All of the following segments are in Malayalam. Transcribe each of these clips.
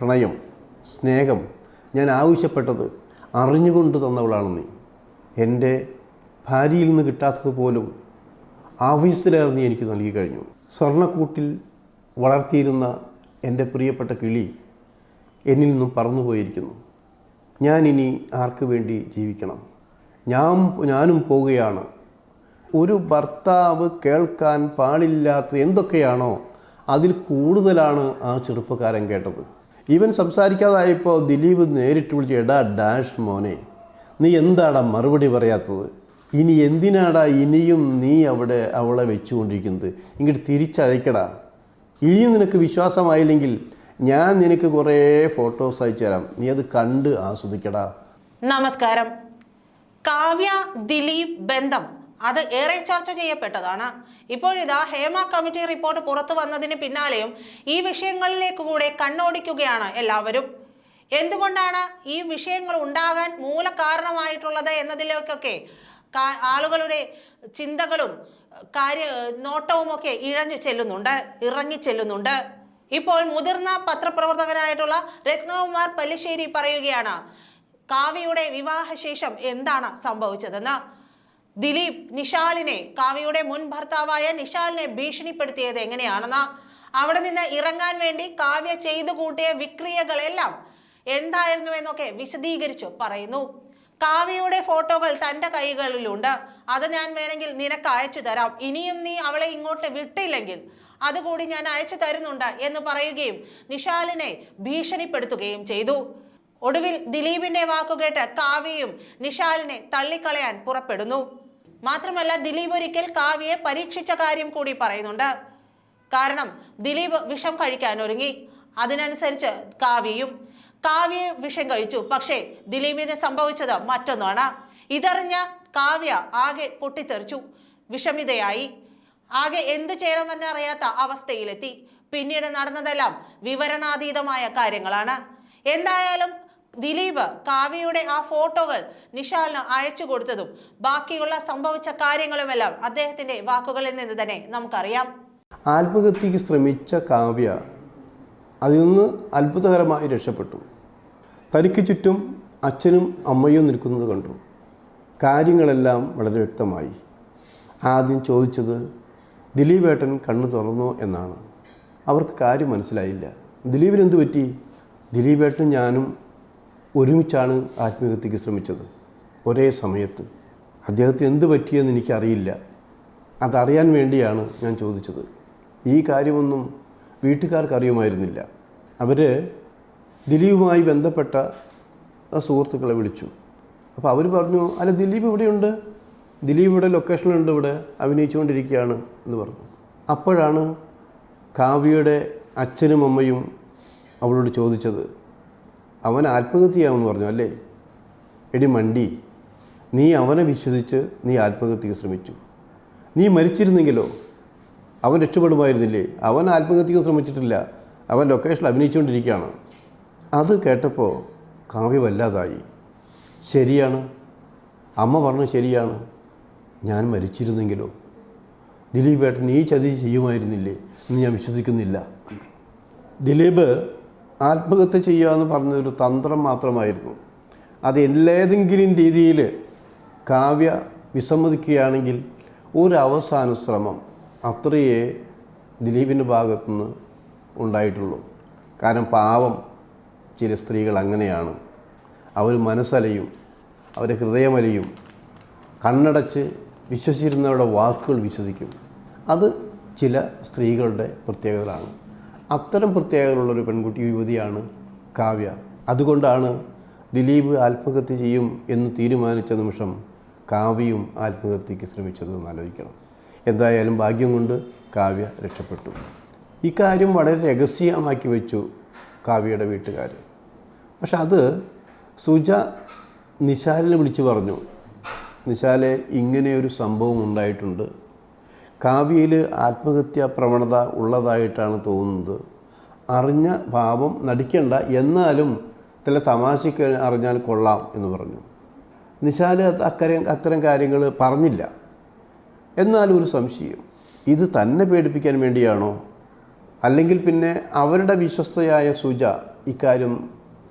പ്രണയം, സ്നേഹം ഞാൻ ആവശ്യപ്പെട്ടത് അറിഞ്ഞുകൊണ്ട് തന്നവളാണ് നീ. എൻ്റെ ഭാര്യയിൽ നിന്ന് കിട്ടാത്തത് പോലും ആവശ്യത്തിലേറെ നീ എനിക്ക് നൽകി കഴിഞ്ഞു. സ്വർണ്ണക്കൂട്ടിൽ വളർത്തിയിരുന്ന എൻ്റെ പ്രിയപ്പെട്ട കിളി എന്നിൽ നിന്നും പറന്നുപോയിരിക്കുന്നു. ഞാനിനി ആർക്ക് വേണ്ടി ജീവിക്കണം? ഞാനും പോവുകയാണ്. ഒരു ഭർത്താവ് കേൾക്കാൻ പാടില്ലാത്ത എന്തൊക്കെയാണോ അതിൽ കൂടുതലാണ് ആ ചെറുപ്പക്കാരൻ കേട്ടത്. ഇവൻ സംസാരിക്കാതായപ്പോൾ ദിലീപ് നേരിട്ട് വിളിച്ച്, എടാ ഡാഷ് മോനെ, നീ എന്താടാ മറുപടി പറയാത്തത്? ഇനി എന്തിനാടാ ഇനിയും നീ അവളെ വെച്ചുകൊണ്ടിരിക്കുന്നത്? ഇങ്ങോട്ട് തിരിച്ചയക്കടാ. ഇനിയും നിനക്ക് വിശ്വാസമായില്ലെങ്കിൽ ഞാൻ നിനക്ക് കുറേ ഫോട്ടോസ് അയച്ചു തരാം, നീ അത് കണ്ട് ആസ്വദിക്കടാ. നമസ്കാരം. കാവ്യ ദിലീപ് ബന്ധം അത് ഏറെ ചർച്ച ചെയ്യപ്പെട്ടതാണ്. ഇപ്പോഴിതാ ഹേമ കമ്മിറ്റി റിപ്പോർട്ട് പുറത്തു വന്നതിന് പിന്നാലെയും ഈ വിഷയങ്ങളിലേക്ക് കൂടെ കണ്ണോടിക്കുകയാണ് എല്ലാവരും. എന്തുകൊണ്ടാണ് ഈ വിഷയങ്ങൾ ഉണ്ടാകാൻ മൂലകാരണമായിട്ടുള്ളത് എന്നതിലേക്കൊക്കെ ആളുകളുടെ ചിന്തകളും നോട്ടവും ഒക്കെ ഇറങ്ങി ചെല്ലുന്നുണ്ട്. ഇപ്പോൾ മുതിർന്ന പത്രപ്രവർത്തകനായിട്ടുള്ള രത്നകുമാർ പല്ലിശ്ശേരി പറയുകയാണ് കാവ്യയുടെ വിവാഹശേഷം എന്താണ് സംഭവിച്ചതെന്ന്. ദിലീപ് നിഷാലിനെ, കാവ്യയുടെ മുൻ ഭർത്താവായ നിഷാലിനെ ഭീഷണിപ്പെടുത്തിയത് എങ്ങനെയാണെന്ന്, അവിടെ നിന്ന് ഇറങ്ങാൻ വേണ്ടി കാവ്യ ചെയ്തു കൂട്ടിയ വിക്രിയകളെല്ലാം എന്തായിരുന്നു എന്നൊക്കെ വിശദീകരിച്ചു പറയുന്നു. കാവ്യയുടെ ഫോട്ടോകൾ തൻ്റെ കൈകളിലുണ്ട്, അത് ഞാൻ വേണമെങ്കിൽ നിനക്ക് അയച്ചു തരാം, ഇനിയും നീ അവളെ ഇങ്ങോട്ട് വിട്ടില്ലെങ്കിൽ അതുകൂടി ഞാൻ അയച്ചു തരുന്നുണ്ട് എന്ന് പറയുകയും നിഷാലിനെ ഭീഷണിപ്പെടുത്തുകയും ചെയ്തു. ഒടുവിൽ ദിലീപിന്റെ വാക്കുകേട്ട് കാവ്യയും നിഷാലിനെ തള്ളിക്കളയാൻ പുറപ്പെടുന്നു. മാത്രമല്ല ദിലീപ് ഒരിക്കൽ കാവ്യയെ പരീക്ഷിച്ച കാര്യം കൂടി പറയുന്നുണ്ട്. കാരണം ദിലീപ് വിഷം കഴിക്കാൻ ഒരുങ്ങി, അതിനനുസരിച്ച് കാവ്യയെ വിഷം കഴിച്ചു. പക്ഷേ ദിലീപിന് സംഭവിച്ചത് മറ്റൊന്നാണ്. ഇതറിഞ്ഞ കാവ്യ ആകെ പൊട്ടിത്തെറിച്ചു, വിഷമിതയായി, ആകെ എന്തു ചെയ്യണമെന്നറിയാത്ത അവസ്ഥയിലെത്തി. പിന്നീട് നടന്നതെല്ലാം വിവരണാതീതമായ കാര്യങ്ങളാണ്. എന്തായാലും ദിലീപ് കാവ്യയുടെ ആ ഫോട്ടോകൾ നിഷാലിന് അയച്ചു കൊടുത്തതും ബാക്കിയുള്ള സംഭവിച്ച കാര്യങ്ങളുമെല്ലാം അദ്ദേഹത്തിന്റെ വാക്കുകളിൽ നിന്ന് തന്നെ നമുക്കറിയാം. ആത്മഹത്യക്ക് ശ്രമിച്ച കാവ്യ അതിൽ നിന്ന് അത്ഭുതകരമായി രക്ഷപ്പെട്ടു. തനിക്ക് ചുറ്റും അച്ഛനും അമ്മയും നിൽക്കുന്നത് കണ്ടു. കാര്യങ്ങളെല്ലാം വളരെ വ്യക്തമായി. ആദ്യം ചോദിച്ചത് ദിലീപേട്ടൻ കണ്ണു തുറന്നോ എന്നാണ്. അവർക്ക് കാര്യം മനസ്സിലായില്ല. ദിലീപിന് എന്തു പറ്റി? ദിലീപേട്ടൻ ഞാനും ഒരുമിച്ചാണ് ആത്മഹത്യക്ക് ശ്രമിച്ചത്, ഒരേ സമയത്ത്. അദ്ദേഹത്തിന് എന്ത് പറ്റിയെന്ന് എനിക്കറിയില്ല, അതറിയാൻ വേണ്ടിയാണ് ഞാൻ ചോദിച്ചത്. ഈ കാര്യമൊന്നും വീട്ടുകാർക്ക് അറിയുമായിരുന്നില്ല. അവർ ദിലീപുമായി ബന്ധപ്പെട്ട സുഹൃത്തുക്കളെ വിളിച്ചു. അപ്പോൾ അവർ പറഞ്ഞു, അല്ല ദിലീപ് ഇവിടെയുണ്ട്, ദിലീപ് ഇവിടെ ലൊക്കേഷനിലുണ്ട്, ഇവിടെ അഭിനയിച്ചുകൊണ്ടിരിക്കുകയാണ് എന്ന് പറഞ്ഞു. അപ്പോഴാണ് കാവ്യയുടെ അച്ഛനും അമ്മയും അവളോട് ചോദിച്ചത്, അവൻ ആത്മഹത്യ ചെയ്യാമെന്ന് പറഞ്ഞു അല്ലേ? എടി മണ്ടി, നീ അവനെ വിശ്വസിച്ച് നീ ആത്മഹത്യക്ക് ശ്രമിച്ചു. നീ മരിച്ചിരുന്നെങ്കിലോ അവൻ രക്ഷപ്പെടുമായിരുന്നില്ലേ? അവൻ ആത്മഹത്യക്ക് ശ്രമിച്ചിട്ടില്ല, അവൻ ലൊക്കേഷനിൽ അഭിനയിച്ചുകൊണ്ടിരിക്കുകയാണ്. അത് കേട്ടപ്പോൾ കാവ്യ വല്ലാതായി. ശരിയാണ്, അമ്മ പറഞ്ഞു ശരിയാണ്, ഞാൻ മരിച്ചിരുന്നെങ്കിലോ? ദിലീപേട്ടൻ ഈ ചതി ചെയ്യുമായിരുന്നില്ലേ എന്ന് ഞാൻ വിശ്വസിക്കുന്നില്ല. ദിലീപ് ആത്മഹത്യ ചെയ്യുകയെന്ന് പറഞ്ഞതൊരു തന്ത്രം മാത്രമായിരുന്നു. അത് ഏതെങ്കിലും രീതിയിൽ കാവ്യ വിസമ്മതിക്കുകയാണെങ്കിൽ ഒരു അവസാന ശ്രമം അത്രയേ ദിലീപിൻ്റെ ഭാഗത്തുനിന്ന് ഉണ്ടായിട്ടുള്ളൂ. കാരണം പാവം ചില സ്ത്രീകൾ അങ്ങനെയാണ്. അവർ മനസ്സലയും, അവരെ ഹൃദയമലയും, കണ്ണടച്ച് വിശ്വസിച്ചിരുന്നവരുടെ വാക്കുകൾ വിശ്വസിക്കും. അത് ചില സ്ത്രീകളുടെ പ്രത്യേകതകളാണ്. അത്തരം പ്രത്യേകതകളുള്ളൊരു യുവതിയാണ് കാവ്യ. അതുകൊണ്ടാണ് ദിലീപ് ആത്മഹത്യ ചെയ്യും എന്ന് തീരുമാനിച്ച നിമിഷം കാവ്യയും ആത്മഹത്യക്ക് ശ്രമിച്ചതെന്ന് ആലോചിക്കണം. എന്തായാലും ഭാഗ്യം കൊണ്ട് കാവ്യ രക്ഷപ്പെട്ടു. ഇക്കാര്യം വളരെ രഹസ്യമാക്കി വെച്ചു കാവ്യയുടെ വീട്ടുകാർ. പക്ഷെ അത് സുജ നിശാലിനെ വിളിച്ചു പറഞ്ഞു, നിശാലെ ഇങ്ങനെയൊരു സംഭവം ഉണ്ടായിട്ടുണ്ട്, കാവ്യയിൽ ആത്മഹത്യാ പ്രവണത ഉള്ളതായിട്ടാണ് തോന്നുന്നത്, അറിഞ്ഞ ഭാവം നടിക്കണ്ട, എന്നാലും ചില തമാശയ്ക്ക് അറിഞ്ഞാൽ കൊള്ളാം എന്ന് പറഞ്ഞു. നിശാല് അത്തരം കാര്യങ്ങൾ പറഞ്ഞില്ല. എന്നാലും ഒരു സംശയം, ഇത് തന്നെ പേടിപ്പിക്കാൻ വേണ്ടിയാണോ? അല്ലെങ്കിൽ പിന്നെ അവരുടെ വിശ്വസ്തയായ സുജ ഇക്കാര്യം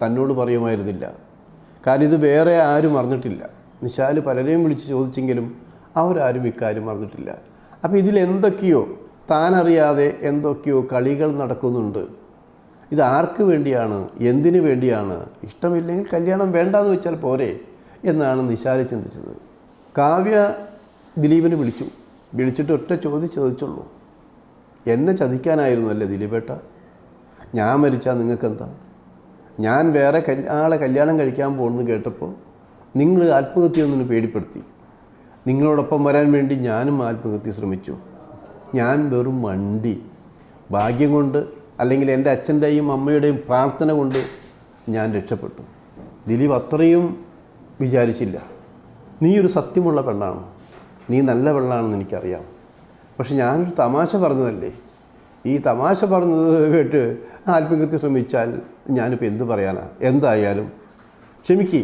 തന്നോട് പറയുമായിരുന്നില്ല. കാരണം ഇത് വേറെ ആരും അറിഞ്ഞിട്ടില്ല. നിശാൽ പലരെയും വിളിച്ച് ചോദിച്ചെങ്കിലും അവരാരും ഇക്കാര്യം അറിഞ്ഞിട്ടില്ല. അപ്പോൾ ഇതിലെന്തൊക്കെയോ താനറിയാതെ എന്തൊക്കെയോ കളികൾ നടക്കുന്നുണ്ട്. ഇത് ആർക്ക് വേണ്ടിയാണ്, എന്തിനു വേണ്ടിയാണ്? ഇഷ്ടമില്ലെങ്കിൽ കല്യാണം വേണ്ടാന്ന് വെച്ചാൽ പോരെ എന്നാണ് നിശാൽ ചിന്തിച്ചത്. കാവ്യ ദിലീപിനെ വിളിച്ചിട്ട് ഒറ്റ ചോദിച്ചുള്ളൂ. എന്നെ ചതിക്കാനായിരുന്നു അല്ലേ ദിലീപേട്ട? ഞാൻ മരിച്ചാൽ നിങ്ങൾക്കെന്താ? ഞാൻ വേറെ ആളെ കല്യാണം കഴിക്കാൻ പോകുന്നു കേട്ടപ്പോൾ നിങ്ങൾ ആത്മഹത്യയൊന്നിന് പേടിപ്പെടുത്തി. നിങ്ങളോടൊപ്പം വരാൻ വേണ്ടി ഞാനും ആത്മഹത്യ ശ്രമിച്ചു. ഞാൻ വെറും മണ്ടി. ഭാഗ്യം കൊണ്ട് അല്ലെങ്കിൽ എൻ്റെ അച്ഛൻ്റെയും അമ്മയുടെയും പ്രാർത്ഥന കൊണ്ട് ഞാൻ രക്ഷപ്പെട്ടു. ദിലീപ് അത്രയും വിചാരിച്ചില്ല. നീ ഒരു സത്യമുള്ള പെണ്ണാണ്, നീ നല്ല പെണ്ണാണെന്ന് എനിക്കറിയാം. പക്ഷെ ഞാനൊരു തമാശ പറഞ്ഞതല്ലേ. ഈ തമാശ പറഞ്ഞത് കേട്ട് ആത്മഹത്യ ശ്രമിച്ചാൽ ഞാനിപ്പോൾ എന്ത് പറയാനാ? എന്തായാലും ക്ഷമിക്ക്,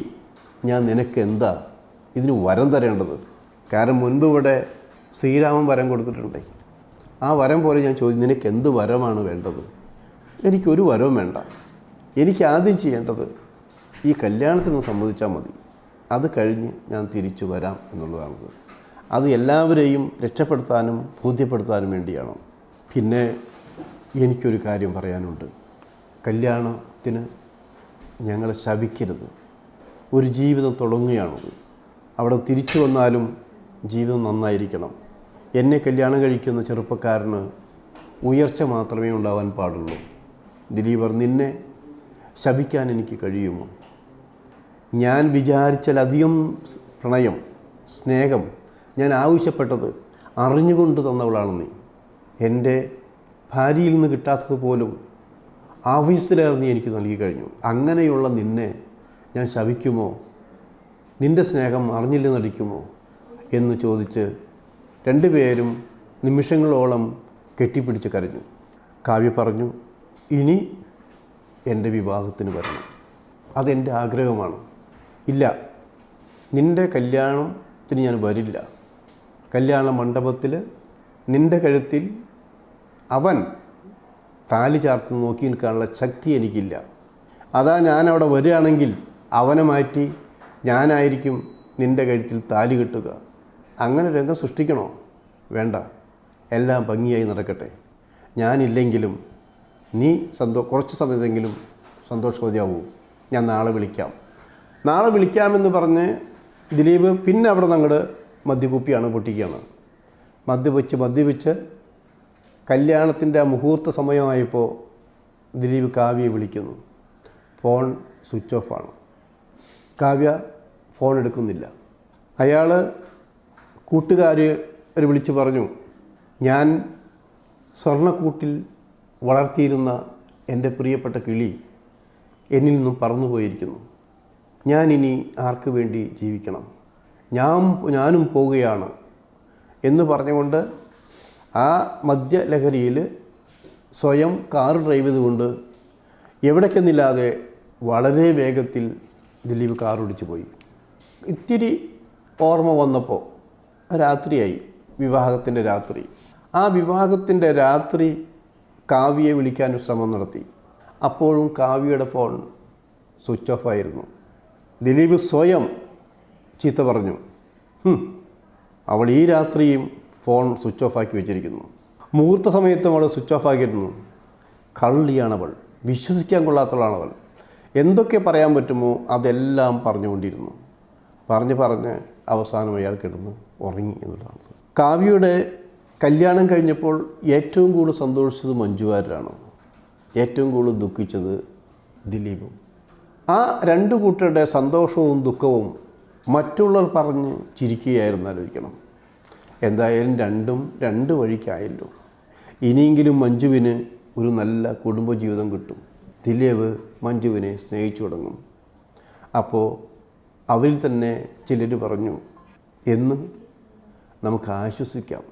ഞാൻ നിനക്ക് എന്താ ഇതിന് വരം തരേണ്ടത്? കാരണം മുൻപ് ഇവിടെ ശ്രീരാമൻ വരം കൊടുത്തിട്ടുണ്ട്. ആ വരം പോലെ ഞാൻ ചോദിച്ചു, നിനക്ക് എന്ത് വരമാണ് വേണ്ടത്? എനിക്കൊരു വരവും വേണ്ട. എനിക്ക് ആദ്യം ചെയ്യേണ്ടത് ഈ കല്യാണത്തിന് സമ്മതിച്ചാൽ മതി. അത് കഴിഞ്ഞ് ഞാൻ തിരിച്ചു വരാം എന്നുള്ളതാണത്. അത് എല്ലാവരെയും രക്ഷപ്പെടുത്താനും ബോധ്യപ്പെടുത്താനും വേണ്ടിയാണ്. പിന്നെ എനിക്കൊരു കാര്യം പറയാനുണ്ട്. കല്യാണത്തിന് ഞങ്ങളെ ശപിക്കരുത്. ഒരു ജീവിതം തുടങ്ങുകയാണത്. അവിടെ തിരിച്ചു വന്നാലും ജീവിതം നന്നായിരിക്കണം. എന്നെ കല്യാണം കഴിക്കുന്ന ചെറുപ്പക്കാരന് ഉയർച്ച മാത്രമേ ഉണ്ടാവാൻ പാടുള്ളൂ. ദിലീപർ, നിന്നെ ശപിക്കാൻ എനിക്ക് കഴിയുമോ? ഞാൻ വിചാരിച്ചാലധികം പ്രണയം, സ്നേഹം ഞാൻ ആവശ്യപ്പെട്ടത് അറിഞ്ഞുകൊണ്ട് തന്നവളാണ് നീ. എൻ്റെ ഭാര്യയിൽ നിന്ന് കിട്ടാത്തത് പോലും ആവശ്യത്തിലേറെ നീ എനിക്ക് നൽകി കഴിഞ്ഞു. അങ്ങനെയുള്ള നിന്നെ ഞാൻ ശപിക്കുമോ? നിൻ്റെ സ്നേഹം അറിഞ്ഞില്ല നടിക്കുമോ എന്ന് ചോദിച്ച് രണ്ടുപേരും നിമിഷങ്ങളോളം കെട്ടിപ്പിടിച്ച് കരഞ്ഞു. കാവ്യ പറഞ്ഞു, ഇനി എൻ്റെ വിവാഹത്തിന് വരണം. അതെൻ്റെ ആഗ്രഹമാണ്. ഇല്ല, നിൻ്റെ കല്യാണത്തിന് ഞാൻ വരില്ല. കല്യാണ മണ്ഡപത്തിൽ നിൻ്റെ കഴുത്തിൽ അവൻ താലി ചാർത്ത് നോക്കി നിൽക്കാനുള്ള ശക്തി എനിക്കില്ല. അതാ ഞാൻ അവിടെ വരികയാണെങ്കിൽ അവനെ മാറ്റി ഞാനായിരിക്കും നിൻ്റെ കഴുത്തിൽ താലി കെട്ടുക. അങ്ങനെ രംഗം സൃഷ്ടിക്കണോ? വേണ്ട, എല്ലാം ഭംഗിയായി നടക്കട്ടെ. ഞാനില്ലെങ്കിലും നീ കുറച്ച് സമയത്തെങ്കിലും സന്തോഷവതിയാവൂ. ഞാൻ നാളെ വിളിക്കാമെന്ന് പറഞ്ഞ് ദിലീപ് പിന്നെ അവിടെ നിന്ന് മദ്യക്കുപ്പിയാണ് പൊട്ടിക്കുകയാണ്. മദ്യപിച്ച് കല്യാണത്തിൻ്റെ ആ മുഹൂർത്ത സമയമായപ്പോൾ ദിലീപ് കാവ്യയെ വിളിക്കുന്നു. ഫോൺ സ്വിച്ച് ഓഫാണ്. കാവ്യ ഫോൺ എടുക്കുന്നില്ല. അയാൾ കൂട്ടുകാർ വിളിച്ച് പറഞ്ഞു, ഞാൻ സ്വർണ്ണക്കൂട്ടിൽ വളർത്തിയിരുന്ന എൻ്റെ പ്രിയപ്പെട്ട കിളി എന്നിൽ നിന്നും പറന്നുപോയിരിക്കുന്നു. ഞാനിനി ആർക്ക് വേണ്ടി ജീവിക്കണം? ഞാനും പോവുകയാണ് എന്ന് പറഞ്ഞുകൊണ്ട് ആ മദ്യലഹരിയിൽ സ്വയം കാർ ഡ്രൈവ് ചെയ്തുകൊണ്ട് എവിടേക്കെന്നില്ലാതെ വളരെ വേഗത്തിൽ ദിലീപ് കാർ ഓടിച്ചു പോയി. ഇത്തിരി ഓർമ്മ വന്നപ്പോൾ രാത്രിയായി, വിവാഹത്തിൻ്റെ രാത്രി. ആ വിവാഹത്തിൻ്റെ രാത്രി കാവ്യയെ വിളിക്കാൻ ശ്രമം നടത്തി. അപ്പോഴും കാവ്യയുടെ ഫോൺ സ്വിച്ച് ഓഫായിരുന്നു. ദിലീപ് സ്വയം ചീത്ത പറഞ്ഞു, അവൾ ഈ രാത്രിയും ഫോൺ സ്വിച്ച് ഓഫാക്കി വെച്ചിരിക്കുന്നു. മുഹൂർത്ത സമയത്തും അവൾ സ്വിച്ച് ഓഫാക്കിയിരുന്നു. കള്ളിയാണവൾ, വിശ്വസിക്കാൻ കൊള്ളാത്തവളാണവൾ. എന്തൊക്കെ പറയാൻ പറ്റുമോ അതെല്ലാം പറഞ്ഞുകൊണ്ടിരുന്നു. പറഞ്ഞ് അവസാനം അയാൾ കിടന്ന് ഉറങ്ങി എന്നുള്ളതാണ്. കാവ്യയുടെ കല്യാണം കഴിഞ്ഞപ്പോൾ ഏറ്റവും കൂടുതൽ സന്തോഷിച്ചത് മഞ്ജുവാരാണ്, ഏറ്റവും കൂടുതൽ ദുഃഖിച്ചത് ദിലീപും. ആ രണ്ട് കൂട്ടരുടെ സന്തോഷവും ദുഃഖവും മറ്റുള്ളവർ പറഞ്ഞ് ചിരിക്കുകയായിരുന്നു. ആലോചിക്കണം. എന്തായാലും രണ്ട് വഴിക്കായല്ലോ. ഇനിയെങ്കിലും മഞ്ജുവിന് ഒരു നല്ല കുടുംബജീവിതം കിട്ടും. ദിലീപ് മഞ്ജുവിനെ സ്നേഹിച്ചു തുടങ്ങും. അപ്പോൾ അവരിൽ തന്നെ ചിലർ പറഞ്ഞു, എന്ന് നമുക്ക് ആശ്വസിക്കാം.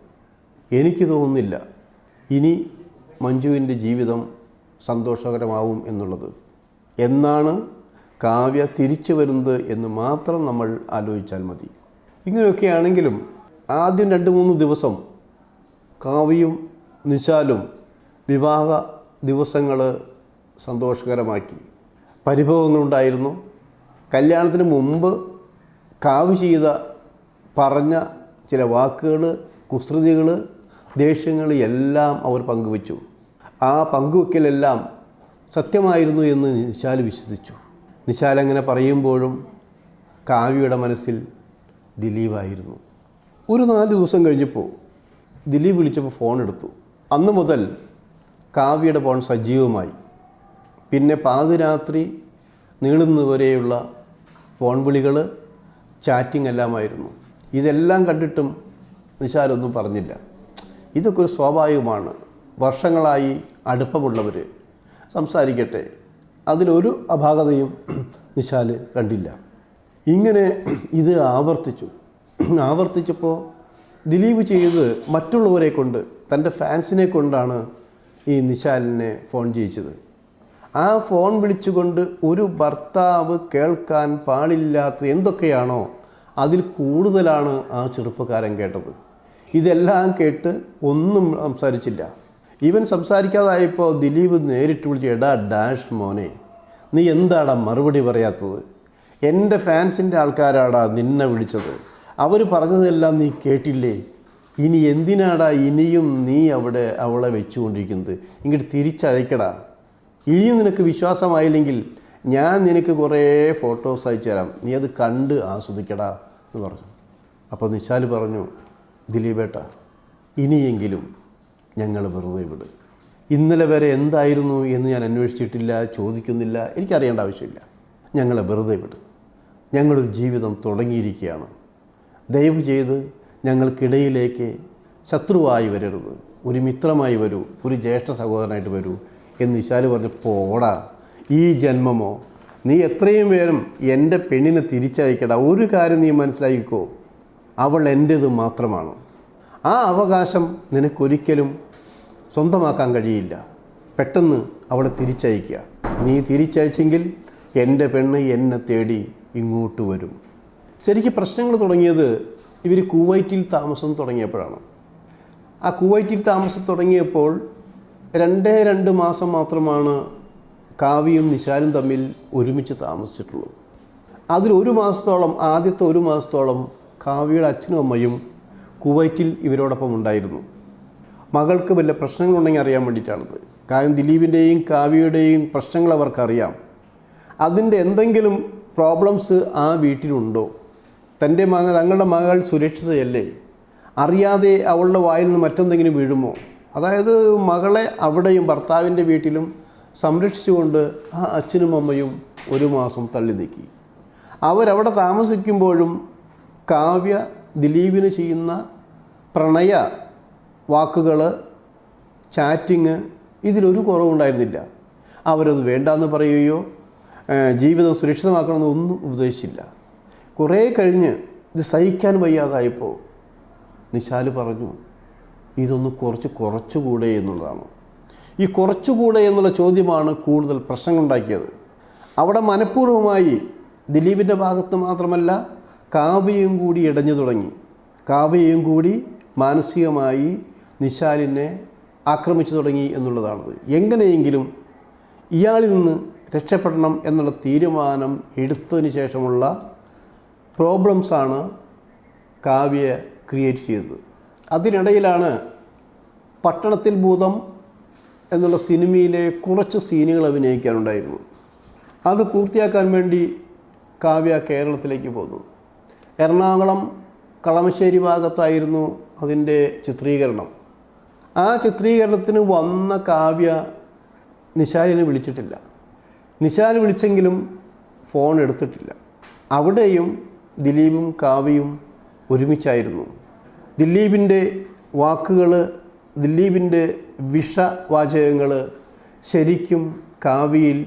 എനിക്ക് തോന്നുന്നില്ല ഇനി മഞ്ജുവിൻ്റെ ജീവിതം സന്തോഷകരമാവും എന്നുള്ളത്. എന്നാണ് കാവ്യ തിരിച്ചു വരുന്നത് എന്ന് മാത്രം നമ്മൾ ആലോചിച്ചാൽ മതി. ഇങ്ങനെയൊക്കെയാണെങ്കിലും ആദ്യം 2-3 ദിവസം കാവ്യയും നിശാലും വിവാഹ ദിവസങ്ങൾ സന്തോഷകരമാക്കി. പരിഭവങ്ങളുണ്ടായിരുന്നു. കല്യാണത്തിന് മുമ്പ് കാവ്യ ചെയ്ത പറഞ്ഞ ചില വാക്കുകൾ, കുസൃതികൾ, ദേഷ്യങ്ങൾ എല്ലാം അവർ പങ്കുവച്ചു. ആ പങ്കുവെക്കലെല്ലാം സത്യമായിരുന്നു എന്ന് നിശാൽ വിശ്വസിച്ചു. നിശാൽ അങ്ങനെ പറയുമ്പോഴും കാവ്യയുടെ മനസ്സിൽ ദിലീപായിരുന്നു. ഒരു 4 ദിവസം കഴിഞ്ഞപ്പോൾ ദിലീപ് വിളിച്ചപ്പോൾ ഫോൺ എടുത്തു. അന്ന് മുതൽ കാവ്യയുടെ ഫോൺ സജീവമായി. പിന്നെ പാതിരാത്രി നീളുന്നവരെയുള്ള ഫോൺ വിളികൾ, ചാറ്റിംഗ് എല്ലാമായിരുന്നു. ഇതെല്ലാം കണ്ടിട്ടും നിശാലൊന്നും പറഞ്ഞില്ല. ഇതൊക്കെ ഒരു സ്വാഭാവികമാണ്. വർഷങ്ങളായി അടുപ്പമുള്ളവർ സംസാരിക്കട്ടെ, അതിലൊരു അപാകതയും നിശാൽ കണ്ടില്ല. ഇങ്ങനെ ഇത് ആവർത്തിച്ചപ്പോൾ ദിലീപ് ചെയ്ത് മറ്റുള്ളവരെ കൊണ്ട്, തൻ്റെ ഫാൻസിനെ കൊണ്ടാണ് ഈ നിശാലിനെ ഫോൺ ചെയ്യിച്ചത്. ആ ഫോൺ വിളിച്ചുകൊണ്ട് ഒരു ഭർത്താവ് കേൾക്കാൻ പാടില്ലാത്ത എന്തൊക്കെയാണോ അതിൽ കൂടുതലാണ് ആ ചെറുപ്പക്കാരൻ കേട്ടത്. ഇതെല്ലാം കേട്ട് ഒന്നും സംസാരിച്ചില്ല. ഇവൻ സംസാരിക്കാതായപ്പോൾ ദിലീപ് നേരിട്ട് വിളിച്ച്, എടാ ഡാഷ് മോനെ, നീ എന്താടാ മറുപടി പറയാത്തത്? എൻ്റെ ഫാൻസിൻ്റെ ആൾക്കാരാടാ നിന്നെ വിളിച്ചത്. അവർ പറഞ്ഞതെല്ലാം നീ കേട്ടില്ലേ? ഇനി എന്തിനാടാ ഇനിയും നീ അവളെ വെച്ചുകൊണ്ടിരിക്കുന്നത്? ഇങ്ങോട്ട് തിരിച്ചയക്കടാ. ഇനിയും നിനക്ക് വിശ്വാസമായില്ലെങ്കിൽ ഞാൻ നിനക്ക് കുറേ ഫോട്ടോസ് അയച്ചു തരാം, നീ അത് കണ്ട് ആസ്വദിക്കടാ എന്ന് പറഞ്ഞു. അപ്പോൾ നിശാൽ പറഞ്ഞു, ദിലീപേട്ട, ഇനിയെങ്കിലും ഞങ്ങൾ വെറുതെ വിട്. ഇന്നലെ വരെ എന്തായിരുന്നു എന്ന് ഞാൻ അന്വേഷിച്ചിട്ടില്ല, ചോദിക്കുന്നില്ല, എനിക്കറിയേണ്ട ആവശ്യമില്ല. ഞങ്ങളെ വെറുതെ വിട്. ഞങ്ങളൊരു ജീവിതം തുടങ്ങിയിരിക്കുകയാണ്. ദയവ് ചെയ്ത് ഞങ്ങൾക്കിടയിലേക്ക് ശത്രുവായി വരരുത്, ഒരു മിത്രമായി വരൂ, ഒരു ജ്യേഷ്ഠ സഹോദരനായിട്ട് വരൂ എന്ന് നിശാൽ പറഞ്ഞു. പോടാ, ഈ ജന്മമോ നീ എത്രയും വേഗം എൻ്റെ പെണ്ണിനെ തിരിച്ചയക്കടാ. ഒരു കാര്യം നീ മനസ്സിലാക്കിക്കോ, അവൾ എൻ്റേത് മാത്രമാണ്. ആ അവകാശം നിനക്കൊരിക്കലും സ്വന്തമാക്കാൻ കഴിയില്ല. പെട്ടെന്ന് അവളെ തിരിച്ചയക്കുക. നീ തിരിച്ചയച്ചെങ്കിൽ എൻ്റെ പെണ്ണ് എന്നെ തേടി ഇങ്ങോട്ട് വരും. ശരിക്കും പ്രശ്നങ്ങൾ തുടങ്ങിയത് ഇവർ കുവൈറ്റിൽ താമസം തുടങ്ങിയപ്പോഴാണ്. ആ കുവൈറ്റിൽ താമസം തുടങ്ങിയപ്പോൾ 2 മാസം മാത്രമാണ് കാവ്യയും നിശാലും തമ്മിൽ ഒരുമിച്ച് താമസിച്ചിട്ടുള്ളൂ. അതിൽ 1 മാസത്തോളം, ആദ്യത്തെ 1 മാസത്തോളം കാവ്യയുടെ അച്ഛനും അമ്മയും കുവൈറ്റിൽ ഇവരോടൊപ്പം ഉണ്ടായിരുന്നു. മകൾക്ക് വല്ല പ്രശ്നങ്ങളുണ്ടെങ്കിൽ അറിയാൻ വേണ്ടിയിട്ടാണത്. കാര്യം ദിലീപിൻ്റെയും കാവ്യയുടെയും പ്രശ്നങ്ങൾ അവർക്കറിയാം. അതിൻ്റെ എന്തെങ്കിലും പ്രോബ്ലംസ് ആ വീട്ടിലുണ്ടോ, തങ്ങളുടെ മകൾ സുരക്ഷിതയല്ലേ, അറിയാതെ അവളുടെ വായിൽ നിന്ന് മറ്റെന്തെങ്കിലും വീഴുമോ, അതായത് മകളെ അവിടെയും ഭർത്താവിൻ്റെ വീട്ടിലും സംരക്ഷിച്ചുകൊണ്ട് ആ അച്ഛനും അമ്മയും 1 മാസം തള്ളി നീക്കി. അവരവിടെ താമസിക്കുമ്പോഴും കാവ്യ ദിലീപിന് ചെയ്യുന്ന പ്രണയ വാക്കുകൾ, ചാറ്റിങ്, ഇതിലൊരു കുറവുണ്ടായിരുന്നില്ല. അവരത് വേണ്ടാന്ന് പറയുകയോ ജീവിതം സുരക്ഷിതമാക്കണമെന്ന് ഒന്നും ഉപദേശിച്ചില്ല. കുറേ കഴിഞ്ഞ് ഇത് സഹിക്കാൻ വയ്യാതായപ്പോൾ നിശാൽ പറഞ്ഞു, ഇതൊന്ന് കുറച്ചുകൂടെ എന്നുള്ളതാണ്. ഈ കുറച്ചുകൂടെ എന്നുള്ള ചോദ്യമാണ് കൂടുതൽ പ്രശ്നങ്ങളുണ്ടാക്കിയത്. അവിടെ മനഃപൂർവ്വമായി ദിലീപിൻ്റെ ഭാഗത്ത് മാത്രമല്ല കാവ്യയും കൂടി ഇടഞ്ഞു തുടങ്ങി. കാവ്യയും കൂടി മാനസികമായി നിശാലിനെ ആക്രമിച്ചു തുടങ്ങി എന്നുള്ളതാണത്. എങ്ങനെയെങ്കിലും ഇയാളിൽ നിന്ന് രക്ഷപ്പെടണം എന്നുള്ള തീരുമാനം എടുത്തതിന് ശേഷമുള്ള പ്രോബ്ലംസാണ് കാവ്യ ക്രിയേറ്റ് ചെയ്തത്. അതിനിടയിലാണ് പട്ടണത്തിൽ ഭൂതം എന്നുള്ള സിനിമയിലെ കുറച്ച് സീനുകൾ അഭിനയിക്കാനുണ്ടായിരുന്നു. അത് പൂർത്തിയാക്കാൻ വേണ്ടി കാവ്യ കേരളത്തിലേക്ക് പോന്നു. എറണാകുളം കളമശ്ശേരി ഭാഗത്തായിരുന്നു അതിൻ്റെ ചിത്രീകരണം. ആ ചിത്രീകരണത്തിന് വന്ന കാവ്യ നിശാലിനെ വിളിച്ചിട്ടില്ല. നിശാൽ വിളിച്ചെങ്കിലും ഫോൺ എടുത്തിട്ടില്ല. അവിടെയും ദിലീപും കാവ്യയും ഒരുമിച്ചായിരുന്നു. ദിലീപിൻ്റെ വാക്കുകൾ, ദിലീപിൻ്റെ വിഷവാചകങ്ങൾ ശരിക്കും കാവ്യയിൽ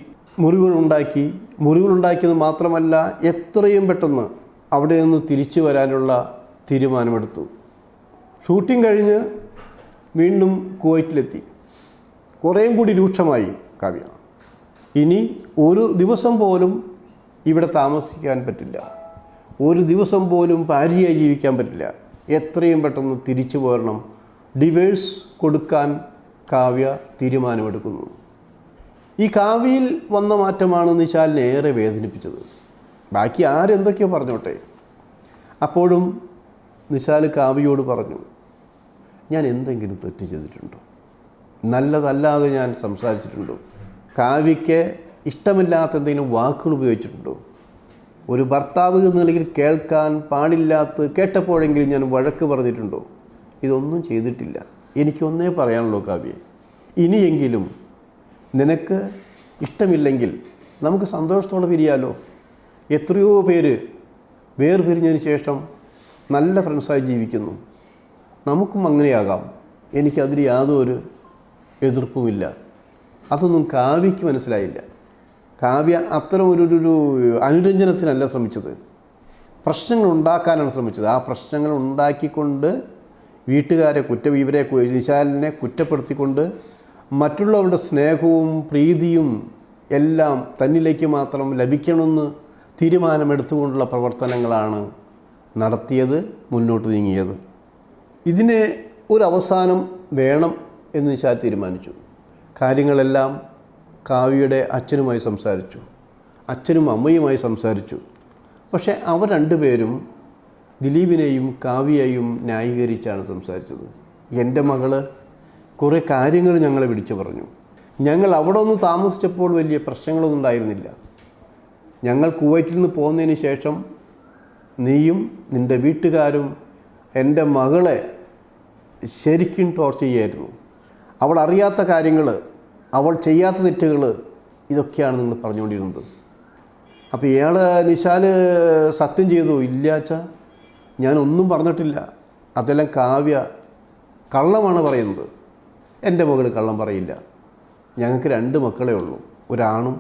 മുറിവുകളുണ്ടാക്കിയത് മാത്രമല്ല, എത്രയും പെട്ടെന്ന് അവിടെ നിന്ന് തിരിച്ചു വരാനുള്ള തീരുമാനമെടുത്തു. ഷൂട്ടിംഗ് കഴിഞ്ഞ് വീണ്ടും കുവൈറ്റിലെത്തി. കുറേയും കൂടി രൂക്ഷമായി കാവ്യ. ഇനി ഒരു ദിവസം പോലും ഇവിടെ താമസിക്കാൻ പറ്റില്ല, ഒരു ദിവസം പോലും ഭാര്യയായി ജീവിക്കാൻ പറ്റില്ല, എത്രയും പെട്ടെന്ന് തിരിച്ചു പോരണം. ഡിവേഴ്സ് കൊടുക്കാൻ കാവ്യ തീരുമാനമെടുക്കുന്നു. ഈ കാവ്യയിൽ വന്ന മാറ്റമാണ് നിശാലിനെ ഏറെ വേദനിപ്പിച്ചത്. ബാക്കി ആരെന്തൊക്കെയോ പറഞ്ഞോട്ടെ, അപ്പോഴും നിശാൽ കാവ്യയോട് പറഞ്ഞു, ഞാൻ എന്തെങ്കിലും തെറ്റ് ചെയ്തിട്ടുണ്ടോ? നല്ലതല്ലാതെ ഞാൻ സംസാരിച്ചിട്ടുണ്ടോ? കാവ്യയ്ക്ക് ഇഷ്ടമില്ലാത്ത എന്തെങ്കിലും വാക്കുകൾ ഉപയോഗിച്ചിട്ടുണ്ടോ? ഒരു ഭർത്താവ് എന്ന നിലയിൽ കേൾക്കാൻ പാടില്ലാത്ത കേട്ടപ്പോഴെങ്കിലും ഞാൻ വഴക്ക് പറഞ്ഞിട്ടുണ്ടോ? ഇതൊന്നും ചെയ്തിട്ടില്ല. എനിക്കൊന്നേ പറയാനുള്ളൂ കാവ്യ, ഇനിയെങ്കിലും നിനക്ക് ഇഷ്ടമില്ലെങ്കിൽ നമുക്ക് സന്തോഷത്തോടെ പിരിയാലോ. എത്രയോ പേര് വേർപിരിഞ്ഞതിന് ശേഷം നല്ല ഫ്രണ്ട്സായി ജീവിക്കുന്നു. നമുക്കും അങ്ങനെയാകാം. എനിക്കതിൽ യാതൊരു എതിർപ്പുമില്ല. അതൊന്നും കാവ്യയ്ക്ക് മനസ്സിലായില്ല. കാവ്യ അത്തരം ഒരു അനുരഞ്ജനത്തിനല്ല ശ്രമിച്ചത്, പ്രശ്നങ്ങൾ ഉണ്ടാക്കാനാണ് ശ്രമിച്ചത്. ആ പ്രശ്നങ്ങൾ ഉണ്ടാക്കിക്കൊണ്ട് വീട്ടുകാരെ ഇവരെ നിശാലിനെ കുറ്റപ്പെടുത്തിക്കൊണ്ട് മറ്റുള്ളവരുടെ സ്നേഹവും പ്രീതിയും എല്ലാം തന്നിലേക്ക് മാത്രം ലഭിക്കണമെന്ന് തീരുമാനമെടുത്തുകൊണ്ടുള്ള പ്രവർത്തനങ്ങളാണ് നടത്തിയത്, മുന്നോട്ട് നീങ്ങിയത്. ഇതിന് ഒരു അവസാനം വേണം എന്ന് നിശാൽ തീരുമാനിച്ചു. കാര്യങ്ങളെല്ലാം കാവ്യയുടെ അച്ഛനുമായി സംസാരിച്ചു, അച്ഛനും അമ്മയുമായി സംസാരിച്ചു. പക്ഷേ അവർ രണ്ടുപേരും ദിലീപിനെയും കാവ്യയെയും ന്യായീകരിച്ചാണ് സംസാരിച്ചത്. എൻ്റെ മകള് കുറേ കാര്യങ്ങൾ ഞങ്ങളെ വിളിച്ചു പറഞ്ഞു. ഞങ്ങൾ അവിടെ ഒന്ന് താമസിച്ചപ്പോൾ വലിയ പ്രശ്നങ്ങളൊന്നും ഉണ്ടായിരുന്നില്ല. ഞങ്ങൾ കുവൈറ്റിൽ നിന്ന് പോകുന്നതിന് ശേഷം നീയും നിൻ്റെ വീട്ടുകാരും എൻ്റെ മകളെ ശരിക്കും ടോർച്ചർ ചെയ്യായിരുന്നു. അവൾ അറിയാത്ത കാര്യങ്ങൾ, അവൾ ചെയ്യാത്ത തെറ്റുകൾ, ഇതൊക്കെയാണ് നിങ്ങൾ പറഞ്ഞുകൊണ്ടിരുന്നത്. അപ്പോൾ നിശാൽ സത്യം ചെയ്തു, ഇല്ലാച്ചാ ഞാനൊന്നും പറഞ്ഞിട്ടില്ല, അതെല്ലാം കാവ്യ കള്ളമാണ് പറയുന്നത്. എൻ്റെ മകൾ കള്ളം പറയില്ല. ഞങ്ങൾക്ക് 2 മക്കളേ ഉള്ളൂ, ഒരാണും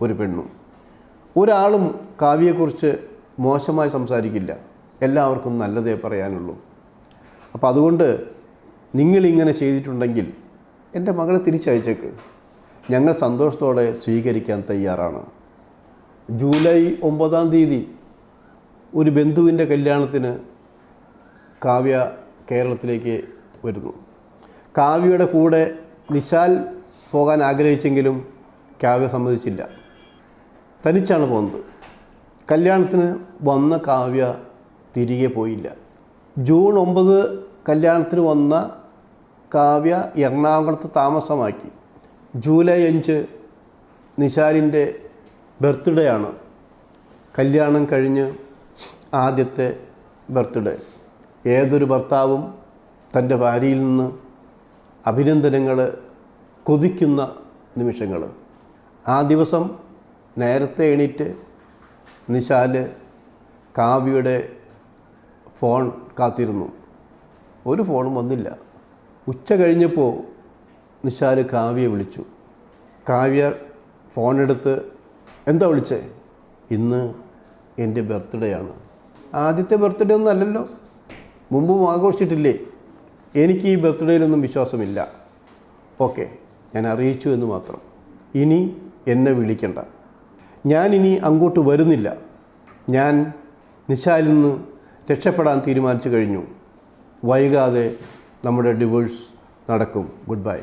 ഒരു പെണ്ണും. ഒരാളും കാവ്യയെക്കുറിച്ച് മോശമായി സംസാരിക്കില്ല, എല്ലാവർക്കും നല്ലതേ പറയാനുള്ളൂ. അപ്പോൾ അതുകൊണ്ട് നിങ്ങളിങ്ങനെ ചെയ്തിട്ടുണ്ടെങ്കിൽ എൻ്റെ മകളെ തിരിച്ചയച്ചേക്ക്, ഞങ്ങൾ സന്തോഷത്തോടെ സ്വീകരിക്കാൻ തയ്യാറാണ്. ജൂലൈ 9-ാം തീയതി ഒരു ബന്ധുവിൻ്റെ കല്യാണത്തിന് കാവ്യ കേരളത്തിലേക്ക് വരുന്നു. കാവ്യയുടെ കൂടെ നിശാൽ പോകാൻ ആഗ്രഹിച്ചെങ്കിലും കാവ്യ സമ്മതിച്ചില്ല. തനിച്ചാണ് പോകുന്നത്. കല്യാണത്തിന് വന്ന കാവ്യ തിരികെ പോയില്ല. ജൂൺ 9 കല്യാണത്തിന് വന്ന കാവ്യ എറണാകുളത്ത് താമസമാക്കി. ജൂലൈ 5 നിശാലിൻ്റെ ബർത്ത്ഡേ ആണ്. കല്യാണം കഴിഞ്ഞ് ആദ്യത്തെ ബർത്ത്ഡേ. ഏതൊരു ഭർത്താവും തൻ്റെ ഭാര്യയിൽ നിന്ന് അഭിനന്ദനങ്ങൾ കൊതിക്കുന്ന നിമിഷങ്ങൾ. ആ ദിവസം നേരത്തെ എണീറ്റ് നിശാൽ കാവ്യയുടെ ഫോൺ കാത്തിരുന്നു. ഒരു ഫോണും വന്നില്ല. ഉച്ച കഴിഞ്ഞപ്പോൾ നിശാൽ കാവ്യയെ വിളിച്ചു. കാവ്യ ഫോണെടുത്ത്, എന്താ വിളിച്ചേ? ഇന്ന് എൻ്റെ ബർത്ത്ഡേ ആണ്. ആദ്യത്തെ ബർത്ത്ഡേ ഒന്നും അല്ലല്ലോ, മുമ്പും ആഘോഷിച്ചിട്ടില്ലേ? എനിക്ക് ഈ ബർത്ത്ഡേയിലൊന്നും വിശ്വാസമില്ല. ഓക്കെ, ഞാൻ അറിയിച്ചു എന്ന് മാത്രം. ഇനി എന്നെ വിളിക്കണ്ട. ഞാനിനി അങ്ങോട്ട് വരുന്നില്ല. ഞാൻ നിശാലിൽ നിന്ന് രക്ഷപ്പെടാൻ തീരുമാനിച്ചു കഴിഞ്ഞു. വൈകാതെ നമ്മുടെ ഡിവോഴ്സ് നടക്കും. Good bye.